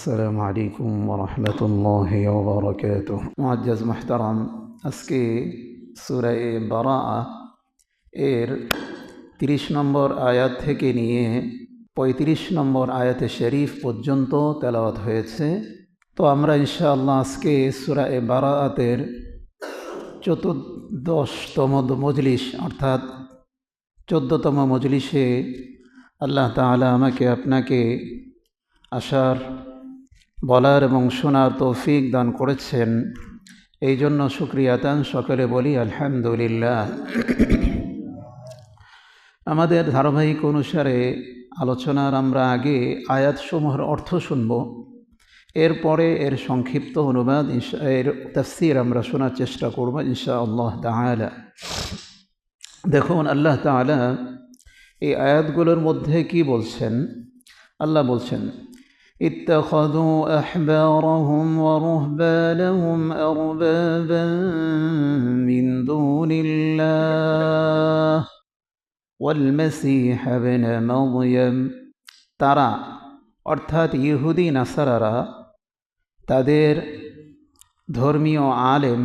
আসসালামু আলাইকুম ওয়া রাহমাতুল্লাহি ওয়া বারাকাতুহু। মুআজ্জাজ মুহতারাম, আজকে সূরা বারাআ এর 30 নম্বর আয়াত থেকে নিয়ে 35 নম্বর আয়াতে শরীফ পর্যন্ত তেলাওয়াত হয়েছে। তো আমরা ইনশাআল্লাহ আজকে সূরা বারাআতের 14তম মজলিস অর্থাৎ 14তম মজলিসে আল্লাহ তাআলা আমাকে আপনাকে আসার, বলার এবং শোনার তৌফিক দান করেছেন। এই জন্য শুকরিয়াতান সকলে বলি আলহামদুলিল্লাহ। আমাদের ধারাবাহিক অনুসারে আলোচনার আমরা আগে আয়াতসমূহের অর্থ শুনব, এরপরে এর সংক্ষিপ্ত অনুবাদ এর তাফসীর আমরা শোনার চেষ্টা করব ইনশাআল্লাহ তাআলা। দেখুন আল্লাহ তাআলা এই আয়াতগুলোর মধ্যে কি বলছেন। আল্লাহ বলছেন, اتخذوا أحبارهم ورهبانهم أربابا من دون الله والمسيح ابن مريم। তারা অর্থাৎ ইহুদি নাসারারা তাদের ধর্মীয় আলেম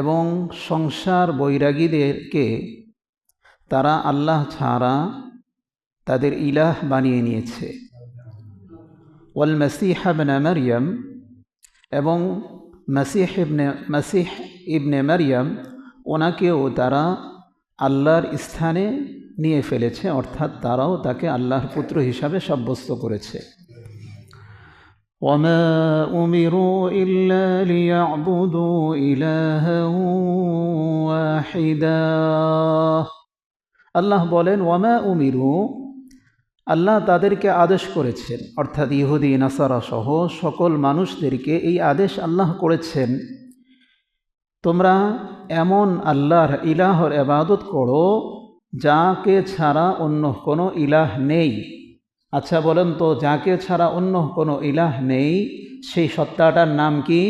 এবং সংসার বৈরাগীদেরকে তারা আল্লাহ ছাড়া তাদের ইলাহ বানিয়ে নিয়েছে। ওয়াল মাসিহ ইবনে মারইয়াম, এবং মাসিহ ইবনে মারইয়াম ওনাকেও তারা আল্লাহর স্থানে নিয়ে ফেলেছে, অর্থাৎ তারাও তাকে আল্লাহর পুত্র হিসাবে সাব্যস্ত করেছে। ওয়ামা উমিরু ইল্লা লিয়াবুদু ইলাহান ওয়াহিদা। আল্লাহ বলেন ওয়ামা উমিরু, আল্লাহ তাদেরকে আদেশ করেছেন, অর্থাৎ ইহুদি নাসারা সহ সকল মানুষদেরকে এই আদেশ আল্লাহ করেছেন, তোমরা এমন আল্লাহর ইলাহর ইবাদত করো যাকে ছাড়া অন্য কোনো ইলাহ নেই। আচ্ছা বলেন তো, যাকে ছাড়া অন্য কোনো ইলাহ নেই সেই সত্তাটার নাম কি?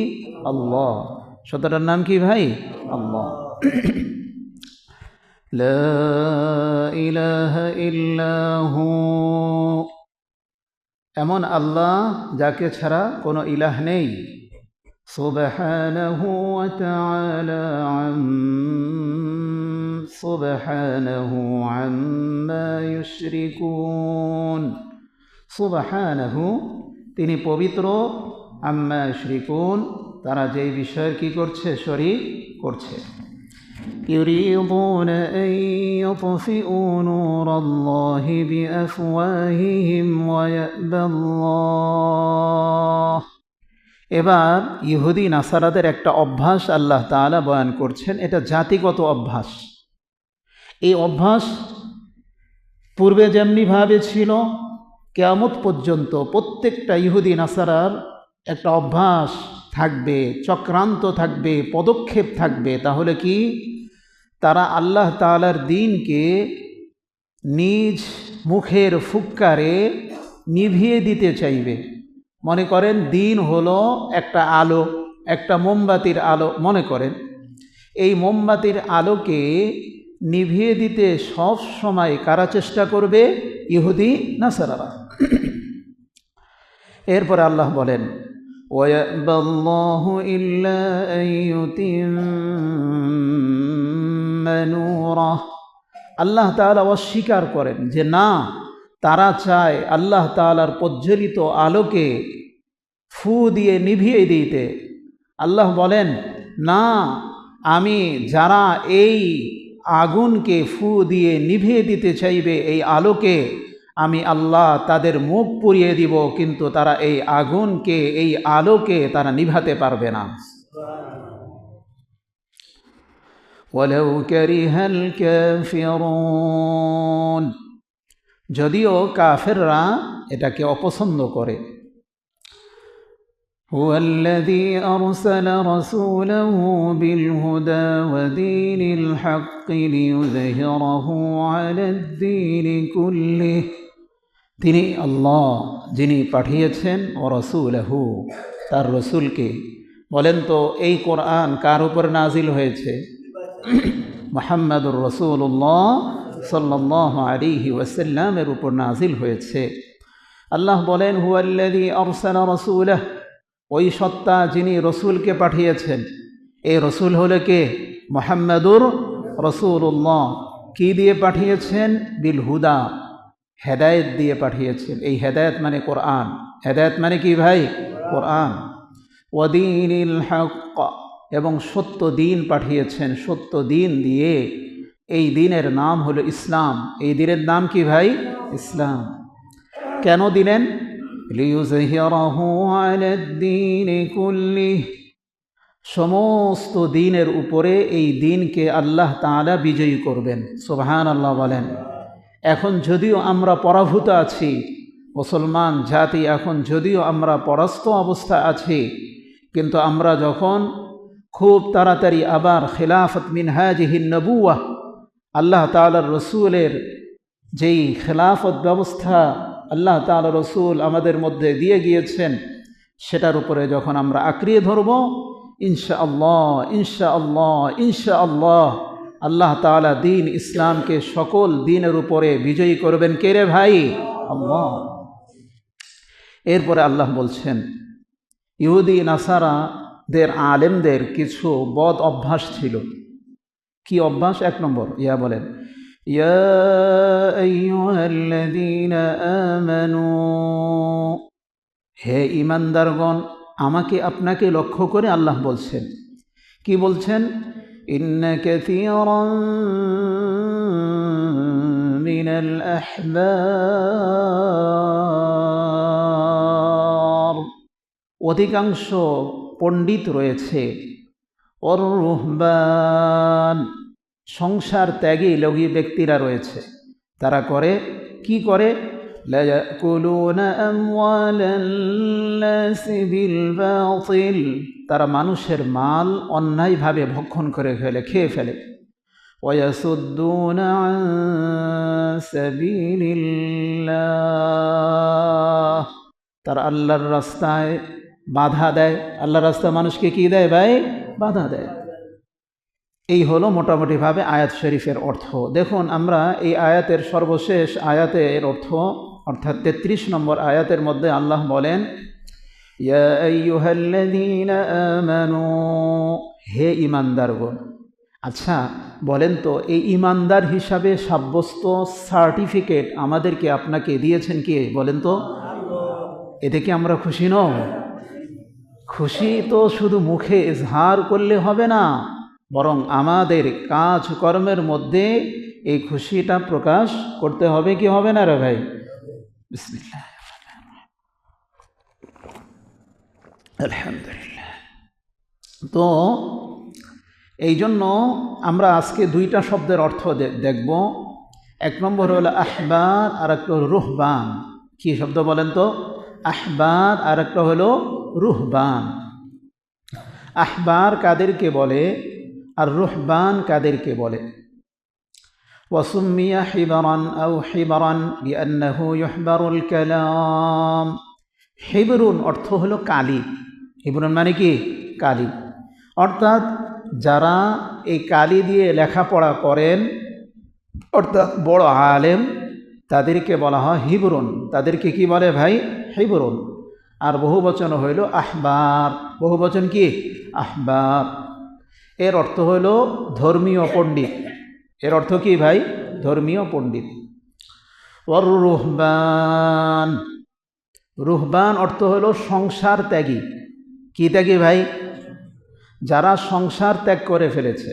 আল্লাহ। সত্তাটার নাম কি ভাই? আল্লাহ। লা ইলাহা ইল্লাহু, এমন আল্লাহ যাকে ছাড়া কোনো ইলাহ নেই। সুবহানাহু ওয়া তাআলা আম্মা ইউশরিকুন। সুবহানাহু, তিনি পবিত্র, আম্মা ইউশরিকুন, তারা যেই বিষয়ের কি করছে? শরীক করছে। يريدون أن يطفئوا نور الله بأفواههم ويأبى الله। এবার ইহুদি নাসারাদের একটা অভ্যাস আল্লাহ তাআলা বয়ান করছেন, এটা জাতিগত অভ্যাস। এই অভ্যাস পূর্বে যেমনিভাবে ছিল কিয়ামত পর্যন্ত প্রত্যেকটা ইহুদি নাসারার একটা অভ্যাস থাকবে, চক্রান্ত থাকবে, পদক্ষেপ থাকবে। তাহলে কি? তারা আল্লাহ তাআলার দ্বীনকে নিজ মুখের ফুৎকারে নিভিয়ে দিতে চাইবে। মনে করেন দ্বীন হলো একটা আলো, একটা মোমবাতির আলো মনে করেন। এই মোমবাতির আলোকে নিভিয়ে দিতে সব সময় কারা চেষ্টা করবে? ইহুদি নাসারারা। এরপর আল্লাহ বলেন, ওয়ায়াবা আল্লাহু ইল্লা আন ইউতিম্মা নূরাহ। আল্লাহ তাআলা অস্বীকার করেন যে না, তারা চায় আল্লাহ তাআলার প্রজ্বলিত আলোকে ফু দিয়ে নিভিয়ে দিতে। আল্লাহ বলেন না, আমি যারা এই আগুনকে ফু দিয়ে নিভিয়ে দিতে চাইবে, এই আলোকে, আমি আল্লাহ তাদের মুখ পুড়িয়ে দিব, কিন্তু তারা এই আগুনকে, এই আলোকে তারা নিভাতে পারবে না। ওয়ালাউ কারিহাল কাফিরুন, যদিও কাফেররা এটাকে অপছন্দ করে। হুয়াল্লাযী আরসালা রাসূলাহু বিল হুদা ওয়া দীনিল হাক্কি লিইয়ুযহিরাহু আলাদ-দীনি কুল্লিহি। তিনি আল্লাহ যিনি পাঠিয়েছেন ও রাসূলাহু, তার রসুলকে। বলেন তো এই কোরআন কার উপর নাজিল হয়েছে? মুহাম্মাদুর রাসূলুল্লাহ সাল্লাল্লাহু আলাইহি ওয়াসাল্লামের উপর নাজিল হয়েছে। আল্লাহ বলেন হুয়াল্লাযী আরসালা রাসূলাহ, ওই সত্তা যিনি রসুলকে পাঠিয়েছেন। এই রসুল হলো কে? মুহাম্মাদুর রাসূলুল্লাহ। কি দিয়ে পাঠিয়েছেন? বিল হুদা, হেদায়েত দিয়ে পাঠিয়েছেন। এই হেদায়েত মানে কোরআন। হেদায়েত মানে কি ভাই? কোরআন। ওয়াদীনিল হক, এবং সত্য দিন পাঠিয়েছেন। সত্য দিন দিয়ে, এই দিনের নাম হলো ইসলাম। এই দিনের নাম কি ভাই? ইসলাম। কেন দিলেন? লিইয়ুযহিরাহু আলাদ-দীনি কুল্লিহি, সমস্ত দিনের উপরে এই দিনকে আল্লাহ তাআলা বিজয়ী করবেন। সুবহানাল্লাহ বলেন। এখন যদিও আমরা পরাভূত আছি, মুসলমান জাতি এখন যদিও আমরা পরাস্ত অবস্থায় আছি, কিন্তু আমরা যখন খুব তাড়াতাড়ি আবার খিলাফত মিনহাজিহিন নবুওয়াহ, আল্লাহ তাআলার রসুলের যেই খেলাফত ব্যবস্থা আল্লাহ তাআলা রসুল আমাদের মধ্যে দিয়ে গিয়েছেন, সেটার উপরে যখন আমরা আঁকড়িয়ে ধরব, ইনশাআল্লাহ ইনশাআল্লাহ ইনশাআল্লাহ আল্লাহ তাআলা দিন ইসলামকে সকল দিনের উপরে বিজয়ী করবেন। কে রে ভাই? আল্লাহ। এরপরে আল্লাহ বলছেন, ইহুদি নাসারাদের আলেমদের কিছু বদ অভ্যাস ছিল। কি অভ্যাস? এক নম্বর, বলেন, ইয়া আইয়ুহাল্লাযীনা আমানু, হে ঈমানদারগণ। আমাকে আপনাকে লক্ষ্য করে আল্লাহ বলছেন। কি বলছেন? ইন্না কাসীরান মিনাল আহবার, অধিকাংশ পণ্ডিত রয়েছে, ওর রুহবান, সংসার ত্যাগী লগী ব্যক্তিরা রয়েছে। তারা করে কি? করে লা ইয়াকুলুনা আমওয়ালান নাসি বিল বাতিল, তারা মানুষের মাল অন্যায়ভাবে ভক্ষণ করে খেয়ে ফেলে। ওয়া ইয়াসুদ্দুনা আন সাবিলিল্লাহ, তারা আল্লাহর রাস্তায় বাধা দেয়। আল্লাহর রাস্তায় মানুষকে কি দেয় ভাই? বাধা দেয়। এই হলো মোটামুটিভাবে আয়াত শরীফের অর্থ। দেখুন, আমরা এই আয়াতের সর্বশেষ আয়াতের অর্থ, অর্থাৎ 33 নম্বর আয়াতের মধ্যে আল্লাহ বলেন, ইয়া আইয়ুহাল্লাযীনা আমানু, হে ঈমানদারগণ। আচ্ছা বলেন তো, এই ঈমানদার হিসাবে সাব্যস্ত সার্টিফিকেট আমাদেরকে আপনাকে দিয়েছেন কে? বলেন তো। এতে কি আমরা খুশি নই? খুশি তো শুধু মুখে ইজহার করলে হবে না, বরং আমাদের কাজ কর্মের মধ্যে এই খুশিটা প্রকাশ করতে হবে। কি হবে না রে ভাই? বিসমিল্লাহ, আলহামদুলিল্লাহ। তো এই জন্য আমরা আজকে দুইটা শব্দের অর্থ দেখব। এক নম্বর হলো আহবার, আর একটা হলো রুহবান। কি শব্দ বলেন তো? আহবার, আর একটা হলো রুহবান। আহবার কাদেরকে বলে আর রুহবান কাদেরকে বলে? ওয়াসুম্মিয়া হিবরান আও হিবরান লিআন্নাহু ইউহবারুল কালাম। হিবরুন অর্থ হলো কালি। হিবরুন মানে কি? কালি। অর্থাৎ যারা এই কালি দিয়ে লেখাপড়া করেন, অর্থাৎ বড় আলেম, তাদেরকে বলা হয় হিবরুন। তাদেরকে কি বলে ভাই? হিবরুন। আর বহুবচন হইল আহবার। বহুবচন কি? আহবার। এর অর্থ হইল ধর্মীয় পণ্ডিত। এর অর্থ কি ভাই? ধর্মীয় পণ্ডিত। ওর রুহবান, রুহবান অর্থ হইল সংসার ত্যাগী। কি ত্যাগী ভাই? যারা সংসার ত্যাগ করে ফেলেছে।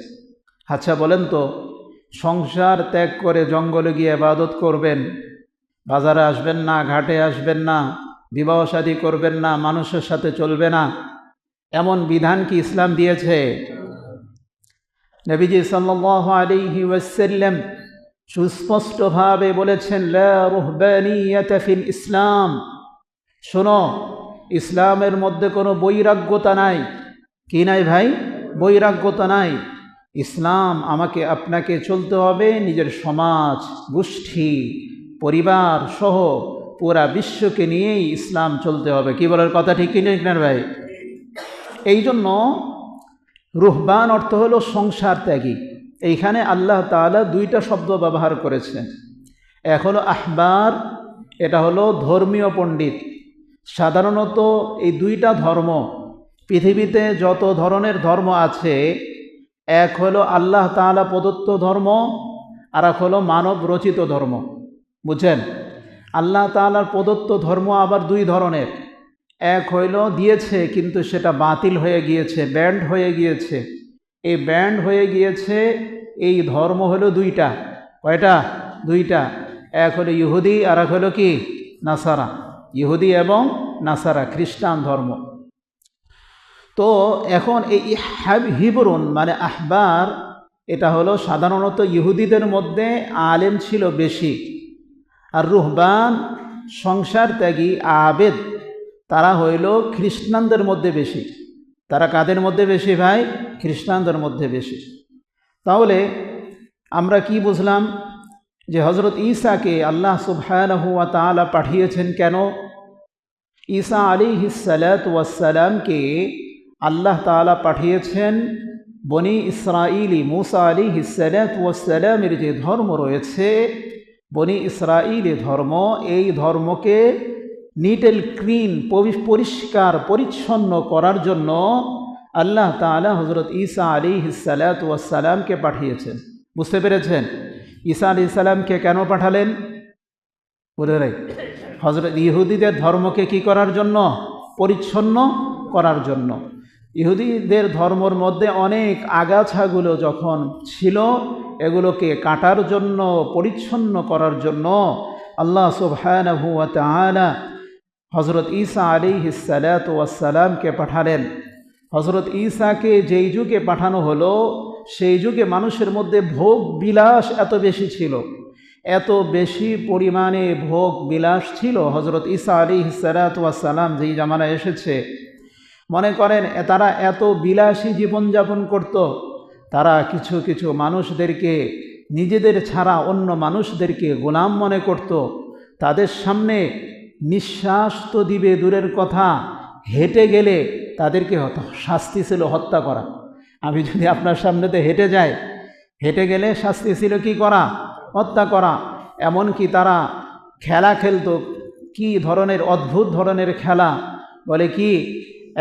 আচ্ছা বলেন তো, সংসার ত্যাগ করে জঙ্গলে গিয়ে ইবাদত করবেন, বাজারে আসবেন না, ঘাটে আসবেন না, বিবাহ শাদী করবেন না, মানুষের সাথে চলবে না, এমন বিধান কি ইসলাম দিয়েছে? নবীজি সাল্লাল্লাহু আলাইহি ওয়াসাল্লাম সুস্পষ্টভাবে বলেছেন, লা রুহবানিয়াতা ফিল ইসলাম। শোনো, ইসলামের মধ্যে কোনো বৈরাগ্যতা নাই। কি নাই ভাই? বৈরাগ্যতা নাই। ইসলাম আমাকে আপনাকে চলতে হবে নিজের সমাজ, গোষ্ঠী, পরিবার সহ পুরা বিশ্বকে নিয়েই ইসলাম চলতে হবে। কি বলার কথা ঠিক কিনা ভাই? এই জন্য রুহবান অর্থ হলো সংসার ত্যাগী। এইখানে আল্লাহ তাআলা দুইটা শব্দ ব্যবহার করেছেন। এক হলো আহবার, এটা হলো ধর্মীয় পণ্ডিত। সাধারণত এই দুইটা ধর্ম, পৃথিবীতে যত ধরনের ধর্ম আছে, এক হলো আল্লাহ তাআলা প্রদত্ত ধর্ম, আর এক হলো মানব রচিত ধর্ম। বুঝছেন? আল্লাহ তাআলার প্রদত্ত ধর্ম আবার দুই ধরনের। এক হইল দিয়েছে কিন্তু সেটা বাতিল হয়ে গিয়েছে, ব্যান্ড হয়ে গিয়েছে। এই ব্যান্ড হয়ে গিয়েছে এই ধর্ম হলো দুইটা। কয়টা? দুইটা। এক হলো ইহুদি, আর এক হলো কি? নাসারা। ইহুদি এবং নাসারা, খ্রিস্টান ধর্ম। তো এখন এই হিবরুন মানে আহবার, এটা হলো সাধারণত ইহুদিদের মধ্যে আলেম ছিল বেশি, আর রুহবান সংসার ত্যাগী আবেদ তারা হইল খ্রিস্টানদের মধ্যে বেশি। তারা কাদের মধ্যে বেশি ভাই? খ্রিস্টানদের মধ্যে বেশি। তাহলে আমরা কি বুঝলাম? যে হজরত ঈসাকে আল্লাহ সুবহানাহু ওয়া তাআলা পাঠিয়েছেন কেন? ঈসা আলাইহিস সালাতু ওয়াস সালামকে আল্লাহ তাআলা পাঠিয়েছেন বনি ইসরাইলি, মুসা আলাইহিস সালাতু ওয়াস সালামের যে ধর্ম রয়েছে, বনি ইসরাইলি ধর্ম, এই ধর্মকে নিট অ্যান্ড ক্লিন, পরিষ্কার পরিচ্ছন্ন করার জন্য আল্লাহ তাআলা হজরত ঈসা আলাইহিস সালাতু ওয়াস সালামকে পাঠিয়েছেন। বুঝতে পেরেছেন? ঈসা আলাইহিস সালামকে কেন পাঠালেন? বলে রে, হজরত ইহুদিদের ধর্মকে কি করার জন্য? পরিচ্ছন্ন করার জন্য। ইহুদিদের ধর্মের মধ্যে অনেক আগাছাগুলো যখন ছিল, এগুলোকে কাটার জন্য, পরিচ্ছন্ন করার জন্য আল্লাহ সুবহানাহু ওয়া তাআলা হজরত ঈসা আলাইহিস সালাতু ওয়াস সালামকে পাঠালেন। হজরত ঈসাকে যেই যুগে পাঠানো হলো, সেই যুগে মানুষের মধ্যে ভোগ বিলাস এত বেশি ছিল, এত বেশি পরিমাণে ভোগ বিলাস ছিল। হজরত ঈসা আলাইহিস সালাতু ওয়াস সালাম যেই জামানায় এসেছে, মনে করেন তারা এত বিলাসী জীবনযাপন করত, তারা কিছু কিছু মানুষদেরকে নিজেদের ছাড়া অন্য মানুষদেরকে গোলাম মনে করত। তাদের সামনে নিঃশ্বাস তো দিবে দূরের কথা, হেঁটে গেলে তাদেরকে শাস্তি ছিল হত্যা করা। আমি যদি আপনার সামনেতে হেঁটে যাই, হেঁটে গেলে শাস্তি ছিল কি করা? হত্যা করা। এমনকি তারা খেলা খেলতো, কি ধরনের অদ্ভুত ধরনের খেলা! বলে কি,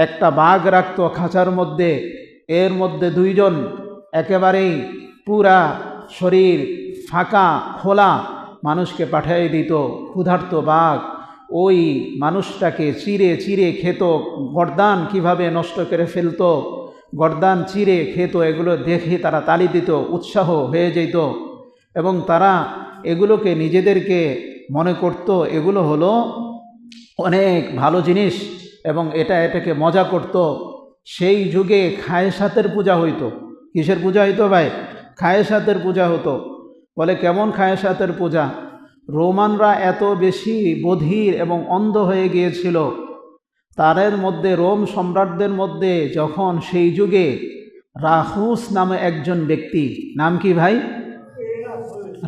একটা বাঘ রাখতো খাঁচার মধ্যে, এর মধ্যে দুইজন একেবারেই পুরা শরীর ফাঁকা খোলা মানুষকে পাঠিয়ে দিত। ক্ষুধার্ত বাঘ ওই মানুষটাকে চিরে চিরে খেত, গর্দান কিভাবে নষ্ট করে ফেলত, গর্দান চিরে খেত। এগুলো দেখে তারা তালি দিত, উৎসাহ হয়ে যেত, এবং তারা এগুলোকে নিজেদেরকে মনে করত এগুলো হলো অনেক ভালো জিনিস, এবং এটাকে মজা করত। সেই যুগে খায়েসাতের পূজা হইতো। কিসের পূজা হইতো ভাই? খায়েসাতের পূজা হতো। বলে কেমন খায়েসাতের পূজা? রোমানরা এত বেশি বধির এবং অন্ধ হয়ে গিয়েছিল, তাদের মধ্যে, রোম সম্রাটদের মধ্যে, যখন সেই যুগে রাহুস নামে একজন ব্যক্তি, নাম কি ভাই?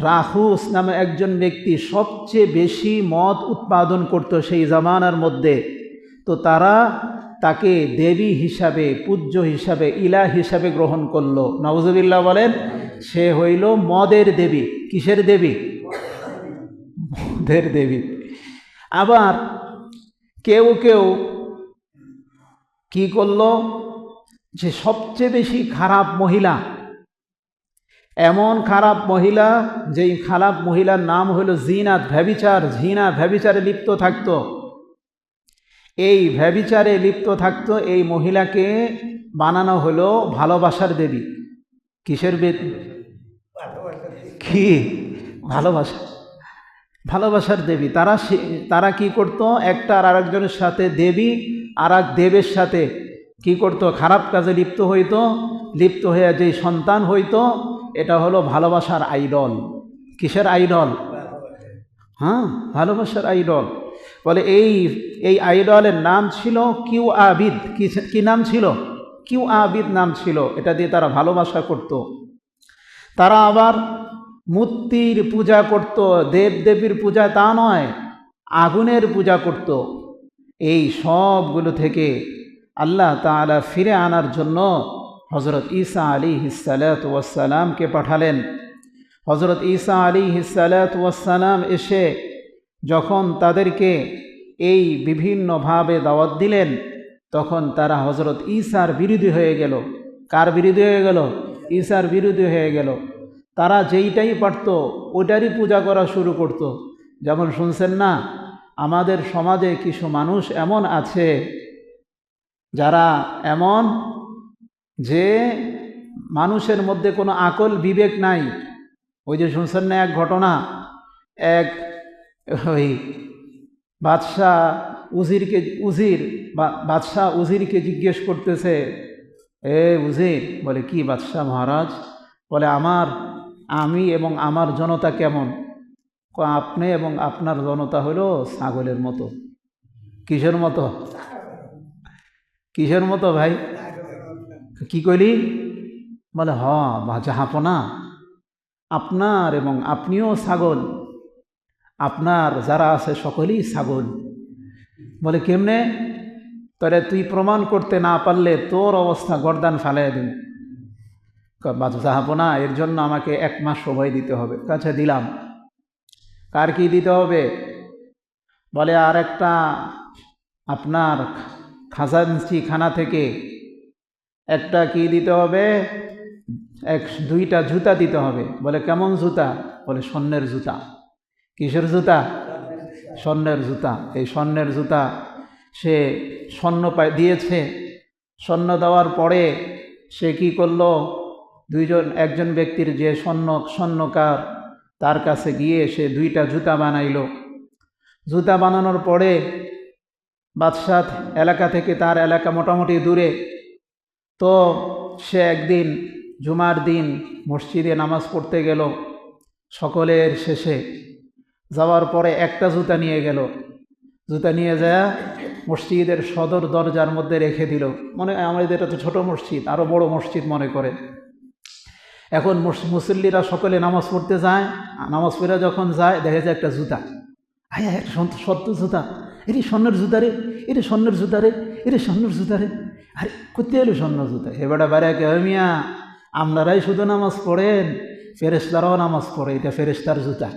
রাহুস নামে একজন ব্যক্তি সবচেয়ে বেশি মদ উৎপাদন করত সেই জামানার মধ্যে। তো তারা তাকে দেবী হিসাবে, পূজ্য হিসাবে, ইলা হিসাবে গ্রহণ করলো। নাউজুবিল্লাহ বলেন। সে হইল মদের দেবী। কিসের দেবী? মদের দেবী। আবার কেউ কেউ কি করলো, যে সবচেয়ে বেশি খারাপ মহিলা, এমন খারাপ মহিলা, যেই খারাপ মহিলার নাম হইল জিনাত, ব্যভিচার, জিনা ব্যভিচারে লিপ্ত থাকতো। এই ব্যভিচারে লিপ্ত থাকতো এই মহিলাকে বানানো হলো ভালোবাসার দেবী। কিসের কি? ভালোবাসা, ভালোবাসার দেবী। তারা কি করত? একটা আর আরেকজনের সাথে, দেবী আর এক দেবের সাথে কি করত? খারাপ কাজে লিপ্ত হইতো। লিপ্ত হয়ে যেই সন্তান হইতো, এটা হলো ভালোবাসার আইডল। কিসের আইডল? হ্যাঁ, ভালোবাসার আইডল। বলে এই আইডলের নাম ছিল কিউ আবিদ। কি নাম ছিল? কিউ আবিদ নাম ছিল। এটা দিয়ে তারা ভালোবাসা করত। তারা আবার মূর্তির পূজা করত। দেবদেবীর পূজা তা নয়, আগুনের পূজা করত। এই সবগুলো থেকে আল্লাহ তাআলা ফিরে আনার জন্য হজরত ঈসা আলাইহিস সালাতু ওয়াস সালামকে পাঠালেন। হজরত ঈসা আলাইহিস সালাতু ওয়াস সালাম এসে যখন তাদেরকে এই বিভিন্নভাবে দাওয়াত দিলেন, তখন তারা হজরত ঈসার বিরোধী হয়ে গেল। কার বিরোধী হয়ে গেল? ঈসার বিরোধী হয়ে গেল। তারা যেইটাই পারত ওইটারই পূজা করা শুরু করত। যেমন শুনছেন না, আমাদের সমাজে কিছু মানুষ এমন আছে যারা এমন যে মানুষের মধ্যে কোনো আকল বিবেক নাই। ওই যে শুনছেন না এক ঘটনা, এক ওই বাদশাহ উজিরকে জিজ্ঞেস করতেছে, এ উজির, বলে কি বাদশাহ মহারাজ? বলে আমি এবং আমার জনতা কেমন? আপনি এবং আপনার জনতা হলো ছাগলের মতো। কিসের মতো? কিসের মতো ভাই? কি কইলি? বলে জাহাপনা, আপনার এবং আপনিও ছাগল, আপনার যারা আছে সকলেই ছাগল। বলে কেমনে? তাহলে তুই প্রমাণ করতে না পারলে তোর অবস্থা গর্দান ফালাই দিন। জাহাপনা, এর জন্য আমাকে 1 মাস সময় দিতে হবে। কাছে দিলাম। কার কি দিতে হবে? বলে আর একটা আপনার খানা থেকে একটা কি দিতে হবে, 2টা জুতা দিতে হবে। বলে কেমন জুতা? বলে স্বর্ণের জুতা। কিসের জুতা? স্বর্ণের জুতা। এই স্বর্ণের জুতা সে স্বর্ণ দিয়েছে। স্বর্ণ দেওয়ার পরে সে কি করলো, একজন ব্যক্তির যে স্বর্ণকার তার কাছে গিয়ে সে 2টা জুতা বানাইল। জুতা বানানোর পরে বাদশাহ এলাকা থেকে, তার এলাকা মোটামুটি দূরে, তো সে একদিন জুমার দিন মসজিদে নামাজ পড়তে গেল। সকলের শেষে যাওয়ার পরে একটা জুতা নিয়ে গেল। জুতা নিয়ে যায় মসজিদের সদর দরজার মধ্যে রেখে দিল। আমাদের এটা তো ছোটো মসজিদ, আরও বড় মসজিদ মনে করে। এখন মুসল্লিরা সকলে নামাজ পড়তে যায়। নামাজ পড়ে যখন যায়, দেখে যায় একটা জুতা। একটা সত্য জুতা, এটি স্বর্ণের জুতা রে, এটি স্বর্ণের জুতা রে, এটি স্বর্ণের জুতা রে। আরে করতে এলো স্বর্ণ জুতা? এবারে বাইরে কে মিয়া, আপনারাই শুধু নামাজ পড়েন, ফেরেশতারাও নামাজ পড়ে। এটা ফেরেশতার জুতা।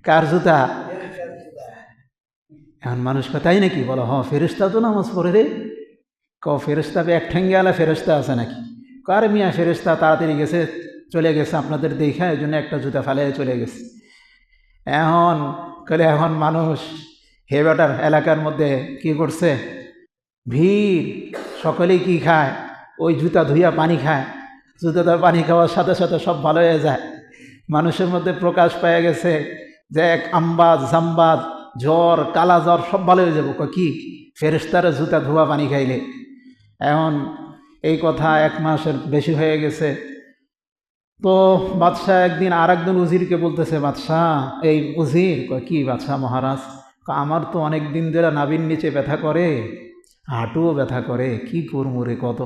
কার জুতা? এখন মানুষ তাই নাকি? বলো ফেরেশতা তো নামাজ পড়ে রে। ফেরেশতা এক ঠেঙ্গেওয়ালা ফেরেশতা আছে নাকি? কার মিয়া ফেরেশতা তাড়াতাড়ি গেছে, চলে গেছে আপনাদের দেখা, এই জন্য একটা জুতা ফেলে চলে গেছে। এখন মানুষ হেবেটার এলাকার মধ্যে কি করছে, ভিড়। সকলেই কি খায়? ওই জুতা ধুইয়া পানি খায়। জুতাটা পানি খাওয়ার সাথে সাথে সব ভালো হয়ে যায়। মানুষের মধ্যে প্রকাশ পেয়ে গেছে যে আমবাদ, জামবাদ, জ্বর, কালা জ্বর সব ভালো হয়ে যাবো। কি? ফেরেশতারা জুতা ধোয়া পানি খাইলে। এখন এই কথা 1 মাসের বেশি হয়ে গেছে। তো বাদশাহ একদিন একজন উজিরকে বলতেছে, বাদশাহ, এই উজির। কি বাদশাহ মহারাজ? আমার তো অনেক দিন ধরে নাভির নিচে ব্যথা করে, হাঁটুও ব্যথা করে, কি করবো রে কত।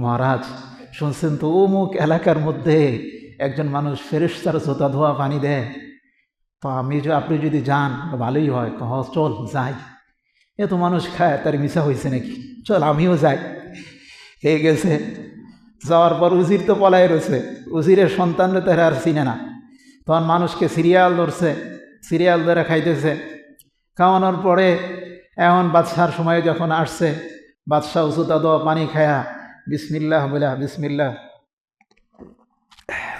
মহারাজ শুনছেন তো, অমুক এলাকার মধ্যে একজন মানুষ ফেরেশতার জুতা ধোয়া পানি দেয়। তো আপনি যদি যান ভালোই হয়। চল যাই। এত মানুষ খায়, তার মিশা হয়েছে নাকি? চল আমিও যাই। হয়ে গেছে। যাওয়ার পর উজির তো পলায় রয়েছে। উজিরের সন্তানরা তারা আর চিনে না। তখন মানুষকে সিরিয়াল ধরছে, সিরিয়াল ধরে খাইতেছে। খাওয়ানোর পরে এখন বাদশার সময় যখন আসছে, বাদশাহ জুতা দেওয়া পানি খায়া বিসমিল্লাহ বলে, বিসমিল্লাহ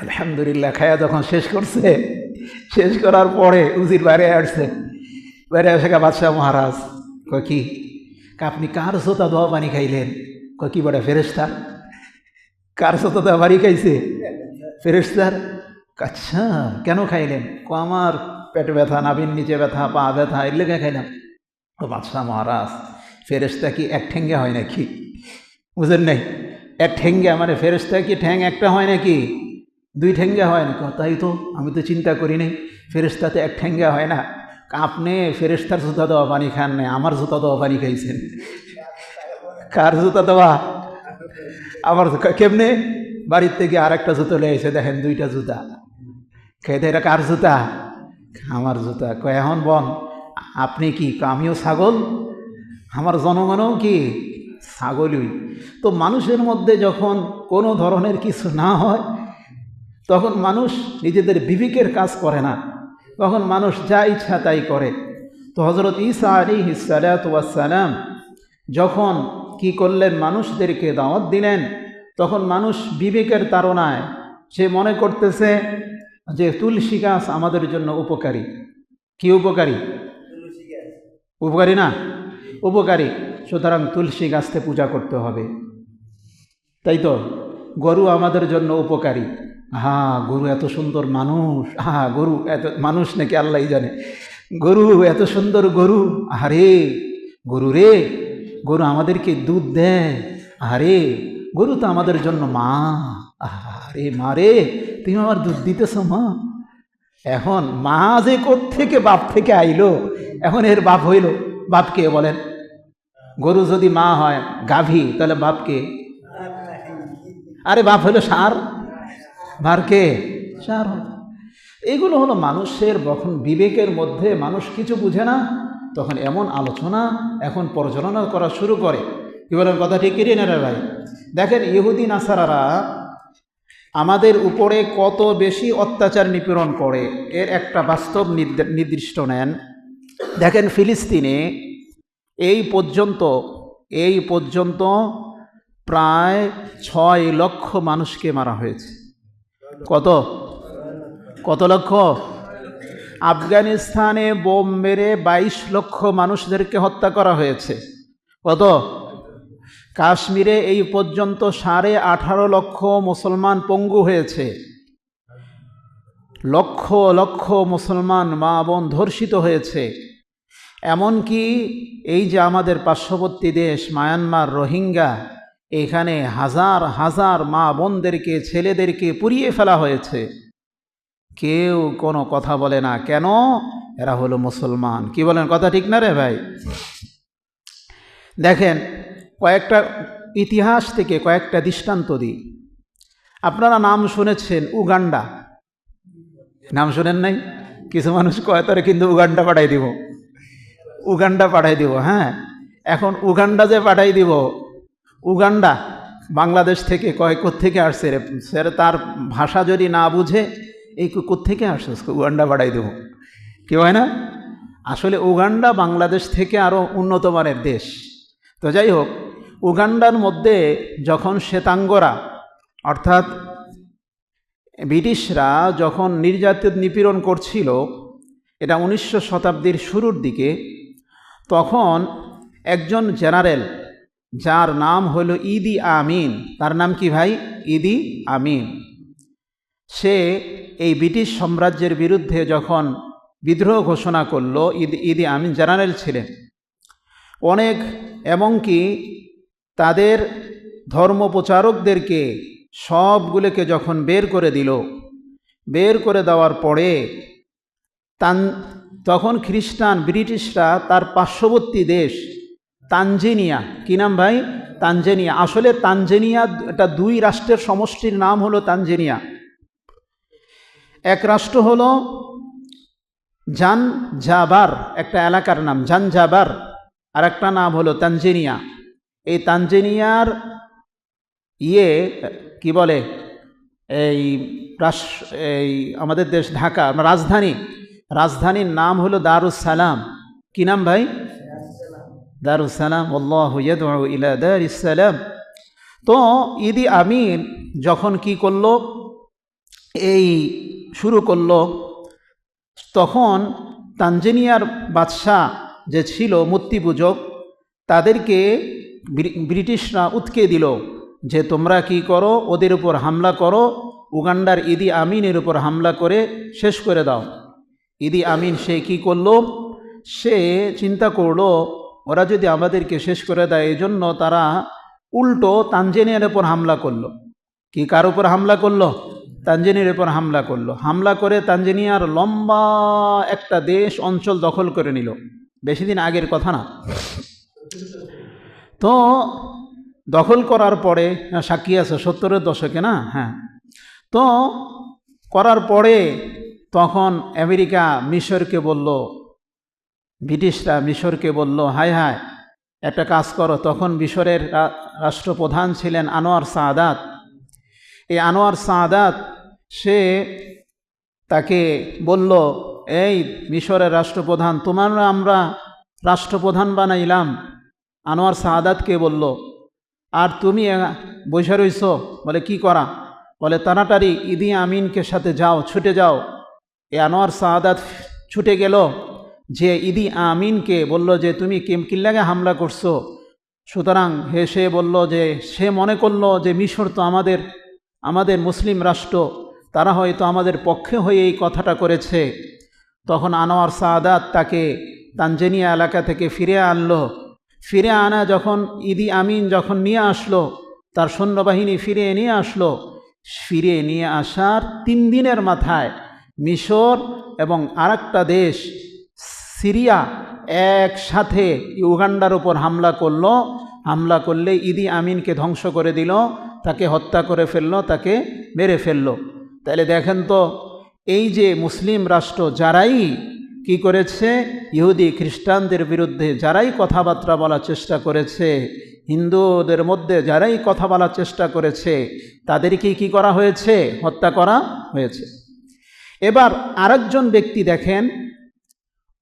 আলহামদুলিল্লাহ খায়া যখন শেষ করছে, শেষ করার পরে উজির বাইরে আসছে। বাইরে আসে, বাদশাহ মহারাজ। কি? আপনি কার জুতা দেওয়া পানি খাইলেন? কি বলে? ফেরেশতার। কার জুতা দেওয়া পানি খাইছে? ফেরেশতার। আচ্ছা, কেন খাইলেন? আমার পেটে ব্যথা, নাভির নিচে ব্যথা, পা ব্যথা, এর লেগে খাইলাম। বাদশাহ মহারাজ, ফেরেশতা কি এক ঠেঙ্গে হয় নাকি? বুঝেন নাই? এক ঠেঙ্গে মানে ফেরেশতা কি ঠ্যাং একটা হয় নাকি? 2 ঠেঙ্গে হয় নাকি? তাই তো, আমি তো চিন্তা করি নাই। ফেরেশতাতে এক ঠেঙ্গে হয় না। আপনি ফেরেশতার জুতা দেওয়া পানি খান নাই, আমার জুতা দেওয়া পানি খাইছেন। কার জুতা দেওয়া? আমার। কেমনে? বাড়ির থেকে একটা জুতো লেগে এসে দেখেন 2টা জুতা। খেতে, এটা কার জুতা? আমার জুতা। এখন বন, আপনি কি? আমিও ছাগল, আমার জনগণও কি ছাগলই। তো মানুষের মধ্যে যখন কোনো ধরনের কিছু না হয়, তখন মানুষ নিজেদের বিবেকের কাজ করে না। তখন মানুষ যা ইচ্ছা তাই করে। তো হযরত ঈসা আলাইহিস সালাতু ওয়াস সালাম যখন কি করলেন, মানুষদেরকে দাওয়াত দিলেন, তখন মানুষ বিবেকের তাড়নায় সে মনে করতেছে যে তুলসী গাছ আমাদের জন্য উপকারী। কি উপকারী? উপকারী না? উপকারী। সুতরাং তুলসী গাছকে পূজা করতে হবে, তাই তো? গরু আমাদের জন্য উপকারী। গরু এত সুন্দর মানুষ, গরু এত মানুষ নাকি আল্লাহই জানে। গরু এত সুন্দর গরু, আরে গরু রে, গরু আমাদেরকে দুধ দেয়, আরে গরু তো আমাদের জন্য মা, আরে মা রে তুমি আমার দুধ দিতেছ মা। এখন মা যে কোত্থেকে বাপ থেকে আইলো, এখন এর বাপ হইল, বাপকে বলেন? গরু যদি মা হয় গাভী, তাহলে বাপকে? আরে বাপ হইল ষাঁড়, ভারকে ষাঁড়। এগুলো হলো মানুষের যখন বিবেকের মধ্যে মানুষ কিছু বুঝে না, তখন এমন আলোচনা এখন পর্যালোচনা করা শুরু করে। কি বলেন? কথা ঠিক কিনে না রে ভাই? দেখেন ইহুদি নাসারারা আমাদের উপরে কত বেশি অত্যাচার নিপীড়ন করে, এর একটা বাস্তব নির্দিষ্ট নেন। দেখেন ফিলিস্তিনে এই পর্যন্ত প্রায় 6 লক্ষ মানুষকে মারা হয়েছে। কত লক্ষ? আফগানিস্তানে বোম মেরে 22 লক্ষ মানুষদেরকে হত্যা করা হয়েছে। কত? কাশ্মীরে এই পর্যন্ত 18.5 লক্ষ মুসলমান পঙ্গু হয়েছে। লক্ষ লক্ষ মুসলমান মা বোন ধর্ষিত হয়েছে। এমনকি এই যে আমাদের পার্শ্ববর্তী দেশ মায়ানমার, রোহিঙ্গা, এখানে হাজার হাজার মা বোনদেরকে, ছেলেদেরকে পুড়িয়ে ফেলা হয়েছে। কেউ কোনো কথা বলে না, কেন? এরা হলো মুসলমান। কি বলেন? কথা ঠিক না রে ভাই? দেখেন কয়েকটা ইতিহাস থেকে কয়েকটা দৃষ্টান্ত দিই। আপনারা নাম শুনেছেন উগান্ডা, নাম শুনেন নাই? কিছু মানুষ কয় তারা কিন্তু উগান্ডা পাঠাই দিব, উগান্ডা পাঠাই দিব। হ্যাঁ, এখন উগান্ডা যে পাঠাই দিব, উগান্ডা বাংলাদেশ থেকে কয় কোত্থেকে আসছে রে স্যার? তার ভাষা যদি না বুঝে এই কোত্থেকে আসছে, উগান্ডা পাঠাই দেব, কি হয় না? আসলে উগান্ডা বাংলাদেশ থেকে আরও উন্নত মানের দেশ। তো যাই হোক, উগান্ডার মধ্যে যখন শ্বেতাঙ্গরা অর্থাৎ ব্রিটিশরা যখন নির্যাতন নিপীড়ন করছিল, এটা 1900 শতাব্দীর শুরুর দিকে, তখন একজন জেনারেল যার নাম হলো ইদি আমিন, তার নাম কি ভাই? ইদি আমিন। সে এই ব্রিটিশ সাম্রাজ্যের বিরুদ্ধে যখন বিদ্রোহ ঘোষণা করলো, ইদি আমিন জেনারেল ছিলেন অনেক, এমনকি তাদের ধর্মপ্রচারকদেরকে সবগুলোকে যখন বের করে দিল, বের করে দেওয়ার পরে তখন খ্রিস্টান ব্রিটিশরা তার পার্শ্ববর্তী দেশ তানজানিয়া, কি নাম ভাই? তানজানিয়া। আসলে তানজানিয়া এটা 2 রাষ্ট্রের সমষ্টির নাম হলো তানজানিয়া। এক রাষ্ট্র হলো জানজাবার, একটা এলাকার নাম জানজাবার, আর একটা নাম হলো তানজানিয়া। এই তানজানিয়ার কি বলে, এই আমাদের দেশ ঢাকা রাজধানীর নাম হলো দারুস সালাম। কি নাম ভাই? দারুস সালাম। আল্লাহু ইয়াদউ ইলা দারিস সালাম। তো ইদি আমিন যখন কি করলো, এই শুরু করলো, তখন তানজানিয়ার বাদশাহ যে ছিল মূর্তি পূজক, তাদেরকে ব্রিটিশরা উৎকে দিল যে তোমরা কি করো, ওদের উপর হামলা করো, উগান্ডার ইদি আমিনের উপর হামলা করে শেষ করে দাও। ইদি আমিন সে কি করলো, সে চিন্তা করলো ওরা যদি আমাদেরকে শেষ করে দেয়, এই জন্য তারা উল্টো তানজানিয়ার উপর হামলা করলো। কি কার উপর হামলা করলো? তানজানিয়ার উপর হামলা করলো। হামলা করে তানজানিয়ার লম্বা একটা দেশ অঞ্চল দখল করে নিল। বেশি দিন আগের কথা না। তো দখল করার পরে, সাক্ষী আছে 70-এর দশকে না? হ্যাঁ। তো করার পরে তখন আমেরিকা মিশরকে বলল, ব্রিটিশরা মিশরকে বলল, হায় হায় একটা কাজ করো। তখন মিশরের রাষ্ট্রপ্রধান ছিলেন আনোয়ার সাদাত। এই আনোয়ার সাদাত সে তাকে বলল, এই মিশরের রাষ্ট্রপ্রধান, তোমরা আমরা রাষ্ট্রপ্রধান বানাইলাম। আনোয়ার সাদাতকে বলল, আর তুমি বসে রইছ, বলে কি করা? বলে তাড়াতাড়ি ইদি আমিনকে সাথে যাও, ছুটে যাও। এ আনোয়ার সাদাত ছুটে গেল, যে ইদি আমিনকে বলল যে তুমি কিল্লাগে হামলা করছো। সুতরাং সে বলল যে সে মনে করলো যে মিশর তো আমাদের মুসলিম রাষ্ট্র, তারা হয়তো আমাদের পক্ষে হয়ে এই কথাটা করেছে। তখন আনোয়ার সাদাত তাকে তানজানিয়া এলাকা থেকে ফিরে আনলো। ফিরে আনা যখন ইদি আমিন যখন নিয়ে আসলো, তার সৈন্যবাহিনী ফিরিয়ে নিয়ে আসলো, ফিরে নিয়ে আসার 3 দিনের মাথায় মিশর এবং আরেকটা দেশ সিরিয়া একসাথে ইউগান্ডার উপর হামলা করলো। হামলা করলে ইদি আমিনকে ধ্বংস করে দিল, তাকে হত্যা করে ফেললো, তাকে মেরে ফেললো। তাহলে দেখেন তো, এই যে মুসলিম রাষ্ট্র যারাই কি করেছে, ইহুদি খ্রিস্টানদের বিরুদ্ধে যারাই কথাবার্তা বলার চেষ্টা করেছে, হিন্দুদের মধ্যে যারাই কথা বলার চেষ্টা করেছে, তাদেরকে কি করা হয়েছে? হত্যা করা হয়েছে। এবার আরেকজন ব্যক্তি দেখেন,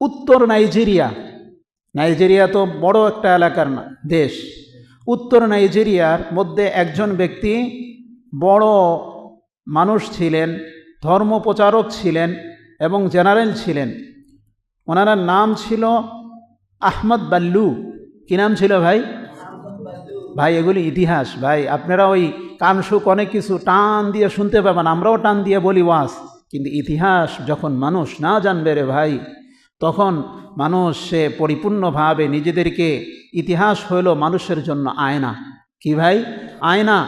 উত্তর নাইজেরিয়া তো বড় একটা এলাকার দেশ। উত্তর নাইজেরিয়ার মধ্যে একজন ব্যক্তি বড় মানুষ ছিলেন, ধর্মপ্রচারক ছিলেন এবং জেনারেল ছিলেন। ওনার নাম ছিল আহমদ বাল্লু। কি নাম ছিল ভাই? ভাই এগুলি ইতিহাস ভাই, আপনারা ওই কানসুক অনেক কিছু টান দিয়ে শুনতে পাবেন, আমরাও টান দিয়ে বলি ওয়াজ, কিন্তু ইতিহাস যখন মানুষ না জানবে রে ভাই, তখন মানুষ সে পরিপূর্ণভাবে নিজেদেরকে, ইতিহাস হলো মানুষের জন্য আয়না। কি ভাই? আয়না।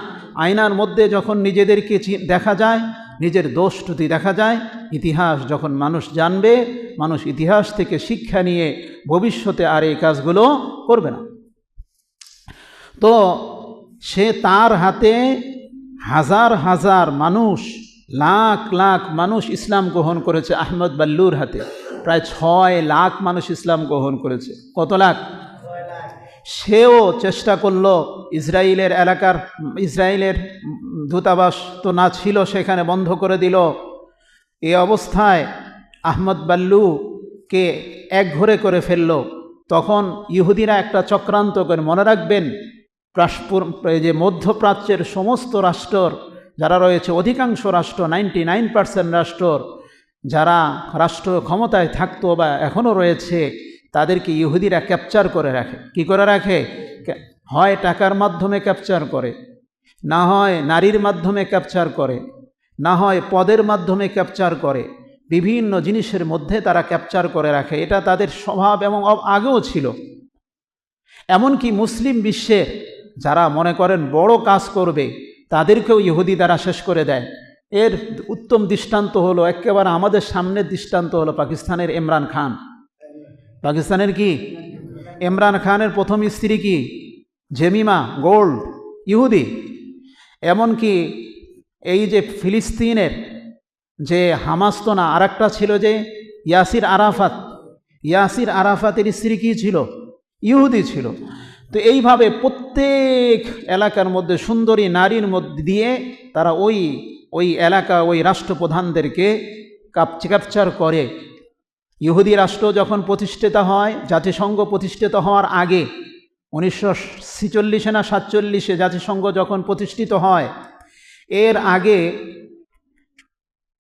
আয়নার মধ্যে যখন নিজেদেরকে দেখা যায়, নিজের দোষ ত্রুটি দেখা যায়, ইতিহাস যখন মানুষ জানবে, মানুষ ইতিহাস থেকে শিক্ষা নিয়ে ভবিষ্যতে আর এই কাজগুলো করবে না। তো সে তার হাতে হাজার হাজার মানুষ, লাখ লাখ মানুষ ইসলাম গ্রহণ করেছে। আহমদ বাল্লুর হাতে প্রায় 6 লাখ মানুষ ইসলাম গ্রহণ করেছে। কত লাখ? সেও চেষ্টা করলো, ইসরায়েলের দূতাবাস তো না ছিল, সেখানে বন্ধ করে দিল। এই অবস্থায় আহমদ বাল্লুকে একঘরে করে ফেলল। তখন ইহুদিরা একটা চক্রান্ত করে, মনে রাখবেন যে মধ্যপ্রাচ্যের সমস্ত রাষ্ট্র যারা রয়েছে, অধিকাংশ রাষ্ট্র 99% রাষ্ট্র যারা রাষ্ট্র ক্ষমতায় থাকতো বা এখনও রয়েছে, তাদেরকে ইহুদিরা ক্যাপচার করে রাখে। কি করে রাখে? হয় টাকার মাধ্যমে ক্যাপচার করে, না হয় নারীর মাধ্যমে ক্যাপচার করে, না হয় পদের মাধ্যমে ক্যাপচার করে। বিভিন্ন জিনিসের মধ্যে তারা ক্যাপচার করে রাখে। এটা তাদের স্বভাব এবং আগেও ছিল। এমনকি মুসলিম বিশ্বের যারা মনে করেন বড় কাজ করবে, তাদেরকেও ইহুদি দ্বারা শেষ করে দেয়। এর উত্তম দৃষ্টান্ত হলো, একেবারে আমাদের সামনের দৃষ্টান্ত হলো পাকিস্তানের ইমরান খান। পাকিস্তানের কি? ইমরান খানের প্রথম স্ত্রী কি? জেমিমা গোল্ড, ইহুদি। এমনকি এই যে ফিলিস্তিনের যে হামাস তো না, আর একটা ছিল যে ইয়াসির আরাফাতের স্ত্রী কি ছিল? ইহুদি ছিল। তো এইভাবে প্রত্যেক এলাকার মধ্যে সুন্দরী নারীর মধ্যে দিয়ে তারা ওই এলাকা, ওই রাষ্ট্রপ্রধানদেরকে ক্যাপচার করে। ইহুদি রাষ্ট্র যখন প্রতিষ্ঠিত হয়, জাতিসংঘ প্রতিষ্ঠিত হওয়ার আগে 1946 না 47 জাতিসংঘ যখন প্রতিষ্ঠিত হয়, এর আগে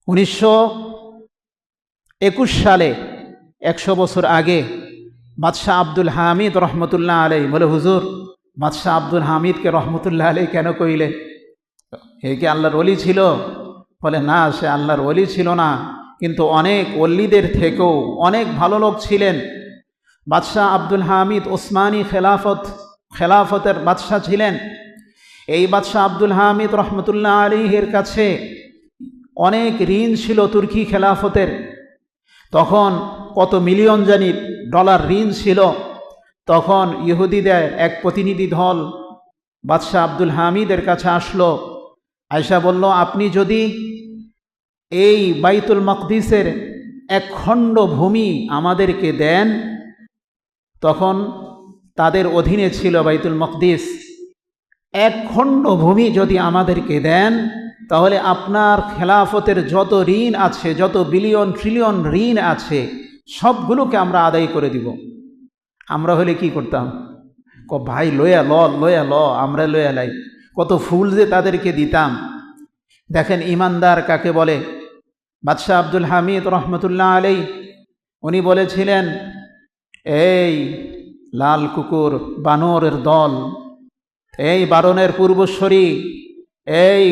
1921 সালে 100 বছর আগে বাদশাহ আব্দুল হামিদ রহমতুল্লাহ আলাই, বলে হুজুর বাদশাহ আব্দুল হামিদকে রহমতুল্লাহ আলাই কেন কইলেন? এ কি আল্লাহর ওলি ছিল? বলে না, সে আল্লাহর ওলি ছিল না, কিন্তু অনেক ওলিদের থেকেও অনেক ভালো লোক ছিলেন। বাদশাহ আব্দুল হামিদ ওসমানী খেলাফতের বাদশাহ ছিলেন। এই বাদশাহ আব্দুল হামিদ রহমতুল্লাহ আলাইহির কাছে অনেক ঋণ ছিল তুর্কি খেলাফতের। তখন কত মিলিয়ন জানি ডলার ঋণ ছিল। তখন ইহুদিদের এক প্রতিনিধি দল বাদশাহ আব্দুল হামিদের কাছে আসলো। আয়েশা বলল, আপনি যদি এই বাইতুল মাকদিসের 1 খণ্ড ভূমি আমাদেরকে দেন, তখন তাদের অধীনে ছিল বাইতুল মাকদিস। 1 খণ্ড ভূমি যদি আমাদেরকে দেন, তাহলে আপনার খেলাফতের যত ঋণ আছে, যত বিলিয়ন ট্রিলিয়ন ঋণ আছে, সবগুলোকে আমরা আদায় করে দিব। আমরা হলে কি করতাম? ভাই লয়া ল আমরা লয়া লাই, কত ফুল যে তাদেরকে দিতাম। দেখেন ইমানদার কাকে বলে? বাদশাহ আব্দুল হামিদ রহমতুল্লাহ আলাই উনি বলেছিলেন, এই লাল কুকুর বানরের দল, এই বারণের পূর্বশ্বরী, এই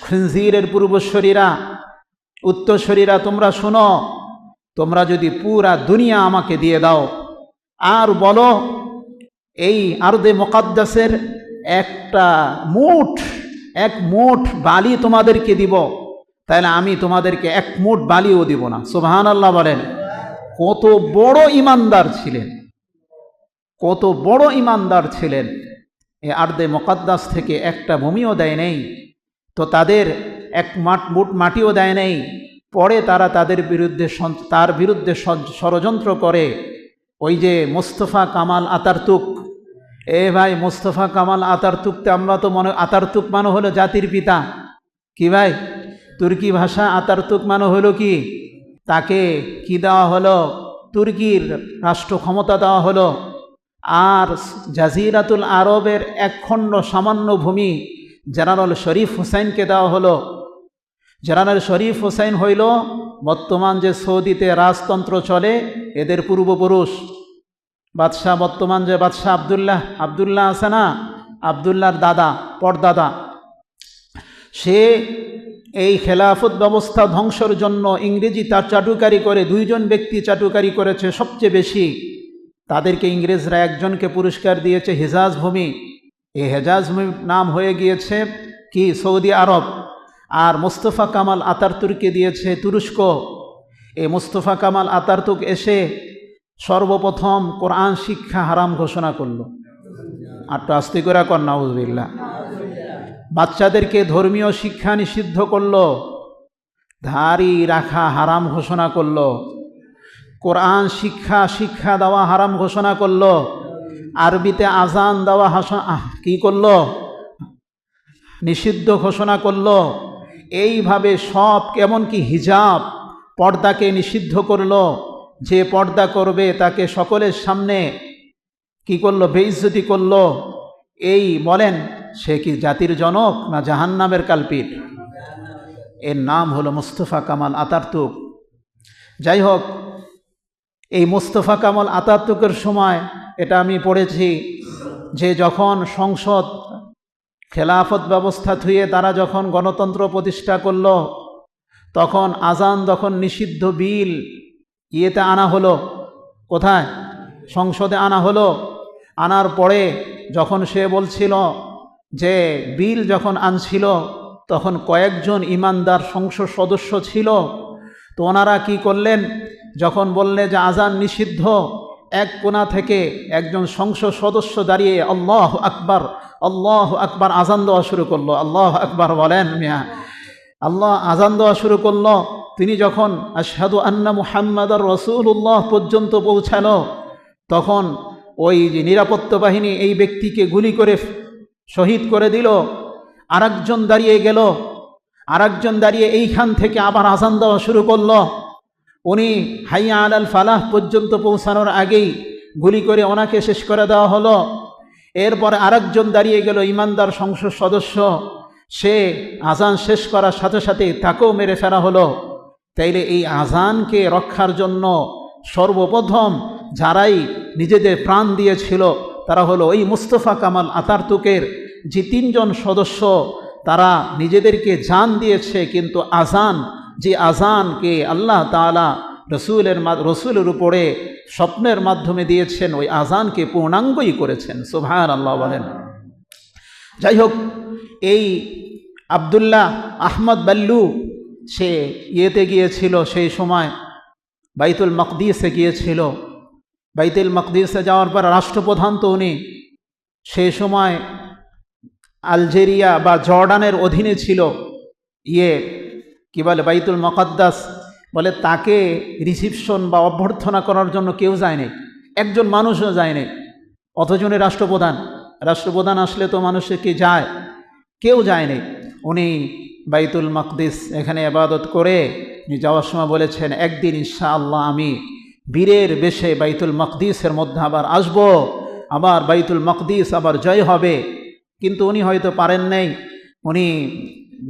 খিনজিরের পূর্বশ্বরীরা, উত্তরশ্বরীরা, তোমরা শোনো, তোমরা যদি পুরা দুনিয়া আমাকে দিয়ে দাও আর বলো এই আরদে মুকাদ্দাসের এক মুঠ বালি তোমাদেরকে দিব, তাহলে আমি তোমাদেরকে এক মুঠ বালিও দিব না। সুবহানাল্লাহ বলেন। কত বড় ইমানদার ছিলেন, কত বড় ইমানদার ছিলেন। এই আরদে মুকাদ্দাস থেকে একটা ভূমিও দেয় নেই, তো তাদের এক মুঠ মাটিও দেয় নেই। পরে তারা তার বিরুদ্ধে ষড়যন্ত্র করে। ওই যে মোস্তফা কামাল আতাতুর্ক, ভাই মোস্তফা কামাল আতাতুর্কতে আমরা তো আতাতুর্ক মানে হলো জাতির পিতা। কি ভাই, তুর্কি ভাষা আতাতুর্ক মানে হলো কি? তাকে কি দেওয়া হলো? তুর্কির রাষ্ট্র ক্ষমতা দেওয়া হলো। আর জাজিরাতুল আরবের এক খণ্ড সামান্য ভূমি জেনারেল শরীফ হুসাইনকে দেওয়া হলো। জেনারেল শরীফ হুসাইন হইল বর্তমান যে সৌদিতে রাজতন্ত্র চলে এদের পূর্বপুরুষ। বাদশাহ, বর্তমান যে বাদশাহ আবদুল্লাহ আছে না, আবদুল্লাহর দাদা, পরদাদা, সে এই খেলাফত ব্যবস্থা ধ্বংসের জন্য ইংরেজি তার চাটুকারি করে, দুইজন ব্যক্তি চাটুকারি করেছে সবচেয়ে বেশি। তাদেরকে ইংরেজরা একজনকে পুরস্কার দিয়েছে হেজাজ ভূমি। এই হেজাজ ভূমির নাম হয়ে গিয়েছে কি? সৌদি আরব। আর মোস্তফা কামাল আতাতুর্ককে দিয়েছে তুরস্ক। এই মোস্তফা কামাল আতাতুর্ক এসে সর্বপ্রথম কোরআন শিক্ষা হারাম ঘোষণা করলো। আর তো আস্তে করে কর নাউজুবিল্লাহ। বাচ্চাদেরকে ধর্মীয় শিক্ষা নিষিদ্ধ করলো, দাড়ি রাখা হারাম ঘোষণা করলো, কোরআন শিক্ষা দেওয়া হারাম ঘোষণা করলো, আরবিতে আজান দেওয়া কি করলো? নিষিদ্ধ ঘোষণা করলো। এইভাবে সব, এমনকি হিজাব, পর্দাকে নিষিদ্ধ করলো। যে পর্দা করবে তাকে সকলের সামনে কি করলো? বেইজ্জতি করলো। এই বলেন, সে কি জাতির জনক না জাহান্নামের কালপিট? এর নাম হলো মোস্তফা কামাল আতাতুর্ক। যাই হোক, এই মোস্তফা কামাল আতাতুর্কের সময় এটা আমি পড়েছি যে যখন সংসদ খেলাফত ব্যবস্থা থুয়ে তারা যখন গণতন্ত্র প্রতিষ্ঠা করল, তখন আজান যখন নিষিদ্ধ বিল ইয়েতে আনা হলো, কোথায়? সংসদে আনা হলো। আনার পরে যখন সে বলছিল যে বিল যখন আনছিল, তখন কয়েকজন ইমানদার সংসদ সদস্য ছিল। তো ওনারা কি করলেন? যখন বললে যে আজান নিষিদ্ধ, এক কোণা থেকে একজন সংসদ সদস্য দাঁড়িয়ে আল্লাহু আকবার, আল্লাহু আকবার আজান দেওয়া শুরু করলো। আল্লাহু আকবার বলেন মিয়া। আল্লাহ আজান দেওয়া শুরু করলো। তিনি যখন আশহাদু আন্না মুহাম্মাদার রাসূলুল্লাহ পর্যন্ত পৌঁছালো, তখন ওই যে নিরাপত্তা বাহিনী এই ব্যক্তিকে গুলি করে শহীদ করে দিল। আরেকজন দাঁড়িয়ে গেল, আরেকজন দাঁড়িয়ে এইখান থেকে আবার আজান দেওয়া শুরু করলো। উনি হাইয়া আলাল ফালাহ পর্যন্ত পৌঁছানোর আগেই গুলি করে ওনাকে শেষ করে দেওয়া হলো। এরপরে আরেকজন দাঁড়িয়ে গেল, ইমানদার সংসদ সদস্য, সে আজান শেষ করার সাথে সাথে তাকেও মেরে ফেলা হলো। তাইলে এই আজানকে রক্ষার জন্য সর্বপ্রথম যারাই নিজেদের প্রাণ দিয়েছিল তারা হলো ওই মোস্তফা কামাল আতাতুর্কের যে তিনজন সদস্য, তারা নিজেদেরকে জান দিয়েছে। কিন্তু আজান, যে আজানকে আল্লাহ তাআলা রসুলের উপরে স্বপ্নের মাধ্যমে দিয়েছেন, ওই আজানকে পূর্ণাঙ্গই করেছেন। সুবহানাল্লাহ বলেন। যাই হোক, এই আবদুল্লাহ আহমদ বাল্লু সে ইয়েতে গিয়েছিল, সেই সময় বাইতুল মাকদিসে গিয়েছিল। বাইতুল মাকদিসে যাওয়ার পর রাষ্ট্রপ্রধান তো উনি, সেই সময় আলজেরিয়া বা জর্ডানের অধীনে ছিল কি বলে বাইতুল মুকাদ্দাস বলে। তাকে রিসিপশন বা অভ্যর্থনা করার জন্য কেউ যায়নি, একজন মানুষও যায়নি। অথচ উনি রাষ্ট্রপ্রধান আসলে তো মানুষে কি যায়? কেউ যায়নি। উনি বাইতুল মাকদিস এখানে ইবাদত করে যাওয়ার সময় বলেছেন, একদিন ইনশাআল্লাহ আমি বীরের বেশে বাইতুল মাকদিসের মধ্যে আবার আসব, আবার বাইতুল মাকদিস আবার জয় হবে। কিন্তু উনি হয়তো পারেন নাই। উনি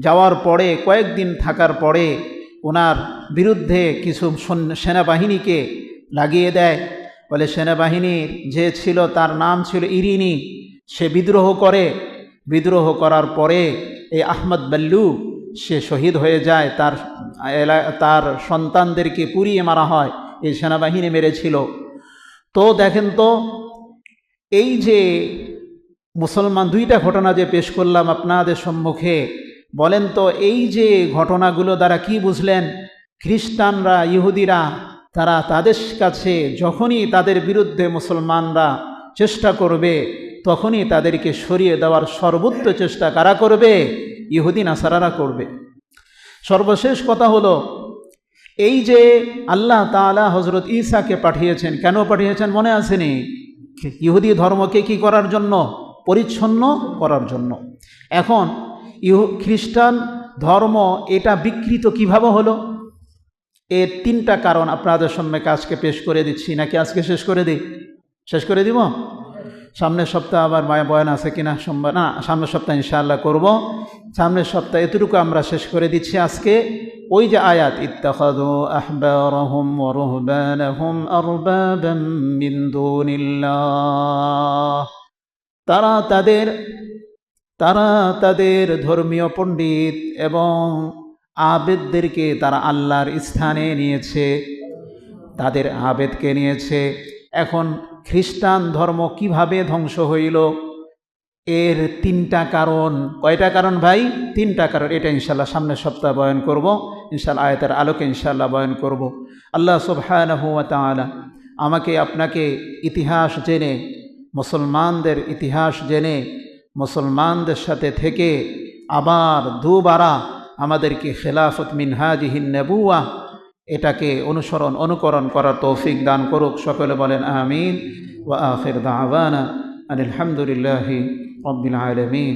যাওয়ার পরে কয়েকদিন থাকার পরে ওনার বিরুদ্ধে কিছু সেনাবাহিনীকে লাগিয়ে দেয়। বলে সেনাবাহিনীর যে ছিল তার নাম ছিল ইরিনি, সে বিদ্রোহ করে। বিদ্রোহ করার পরে এই আহমদ বল্লু সে শহীদ হয়ে যায়। তার সন্তানদেরকে পুড়িয়ে মারা হয়, এই সেনাবাহিনী মেরেছিল। তো দেখেন তো, এই যে মুসলমান দুইটা ঘটনা যে পেশ করলাম আপনাদের সম্মুখে, বলেন তো এই যে ঘটনাগুলো দ্বারা কি বুঝলেন? খ্রিস্টানরা, ইহুদিরা তারা তাদের কাছে যখনই তাদের বিরুদ্ধে মুসলমানরা চেষ্টা করবে, তখনই তাদেরকে সরিয়ে দেওয়ার সর্বোচ্চ চেষ্টা কারা করবে? ইহুদি নাসারারা করবে। সর্বশেষ কথা হলো, এই যে আল্লাহ তাআলা হযরত ঈসাকে পাঠিয়েছেন, কেন পাঠিয়েছেন মনে আসেনি? ইহুদি ধর্মকে কি করার জন্য? পরিচ্ছন্ন করার জন্য। এখন খ্রিস্টান ধর্ম এটা বিকৃত কিভাবে হলো? এর তিনটা কারণ আপনাদের সামনে আজকে পেশ করে দিচ্ছি। নাকি আজকে শেষ করে দিই? শেষ করে দিব? সামনের সপ্তাহে আবার বয়ান আছে কিনা, সোমবার না, সামনের সপ্তাহে ইনশাআল্লাহ করব। সামনের সপ্তাহে এতটুকু আমরা শেষ করে দিচ্ছি আজকে। ওই যে আয়াত, ইত্তাখাযু আহবারহুম ওয়া রুহবানাহুম আরবাবাম মিন দুনিল্লাহ, তারা তাদের ধর্মীয় পণ্ডিত এবং আবেদদেরকে তারা আল্লাহর স্থানে নিয়েছে, তাদের আবেদকে নিয়েছে। এখন খ্রিস্টান ধর্ম কিভাবে ধ্বংস হইল? এর তিনটা কারণ। কয়টা কারণ ভাই? তিনটা কারণ। এটা ইনশাআল্লাহ সামনের সপ্তাহে বয়ান করব, ইনশাআল্লাহ আয়াতের আলোকে ইনশাআল্লাহ বয়ান করব। আল্লাহ সুবহানাহু ওয়া তাআলা আমাকে আপনাকে ইতিহাস জেনে, মুসলমানদের ইতিহাস জেনে, মুসলমানদের সাথে থেকে আবার দুবারা আমাদেরকে খেলাফত মিনহাজিহিন নবুওয়াহ এটাকে অনুকরণ করার তৌফিক দান করুক। সকলে বলেন আমিন। ওয়া আখির দাওয়ানা আলহামদুলিল্লাহি রাব্বিল আলামিন।